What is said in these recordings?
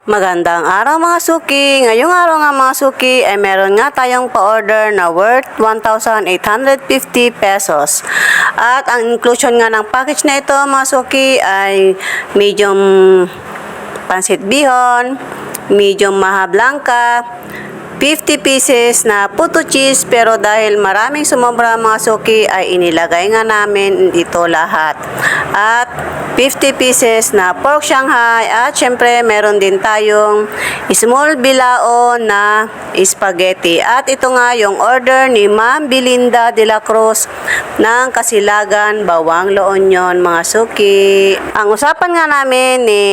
Magandang araw mga suki! Ngayong araw nga mga suki ay meron nga tayong pa-order na worth 1,850 pesos. At ang inclusion nga ng package na ito mga suki ay medium pansit bihon, medium maha blanca, 50 pieces na puto cheese, pero dahil maraming sumobra mga suki ay inilagay nga namin dito lahat. At 50 pieces na pork shanghai, at syempre meron din tayong small bilao na spaghetti. At ito nga yung order ni Ma'am Belinda de la Cruz ng Kasilagan, Bawang, La Union mga suki. Ang usapan nga namin ni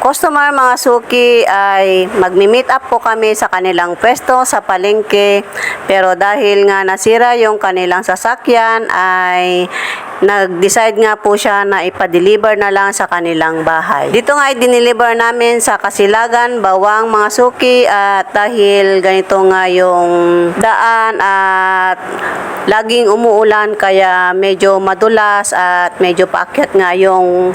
customer mga suki ay magmi-meet up po kami sa kanilang pwesto sa palengke, pero dahil nga nasira yung kanilang sasakyan ay nag-decide nga po siya na ipa-deliver na lang sa kanilang bahay. Dito nga ay dineliver namin sa Kasilagan, Bawang mga suki, at dahil ganito nga yung daan at laging umuulan kaya medyo madulas at medyo paakyat nga yung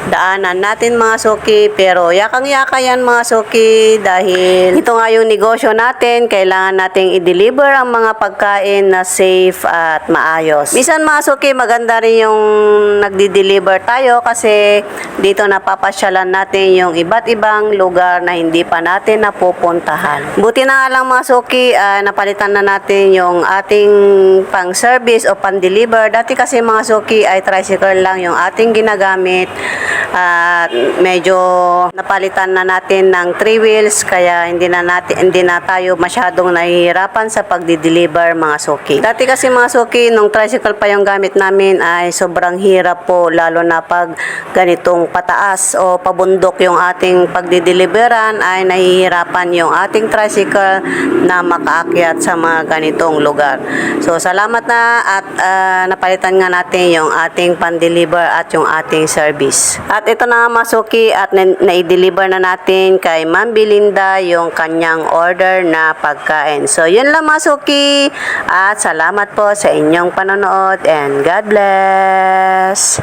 daanan natin mga suki, pero yakang-yaka yan mga suki dahil ito nga yung negosyo natin, kailangan nating i-deliver ang mga pagkain na safe at maayos. Minsan mga suki, maganda rin yung nagdi-deliver tayo kasi dito napapasyalan natin yung iba't ibang lugar na hindi pa natin napupuntahan. Buti na nga lang mga suki, napalitan na natin yung ating pang service o pang deliver. Dati kasi mga suki ay tricycle lang yung ating ginagamit at medyo napalitan na natin ng 3 wheels kaya hindi na tayo masyadong nahihirapan sa pagdi-deliver mga suki. Dati kasi mga suki, nung tricycle pa yung gamit namin ay sobrang hirap po, lalo na pag ganitong pataas o pabundok yung ating pagdi-deliveran ay nahihirapan yung ating tricycle na makaakyat sa mga ganitong lugar. So salamat na at napalitan nga natin yung ating pan-deliver at yung ating service. At ito na mga suki, at na-deliver na natin kay Ma'am Belinda yung kanyang order na pagkain. So yun lang mga suki, at salamat po sa inyong panonood and God bless!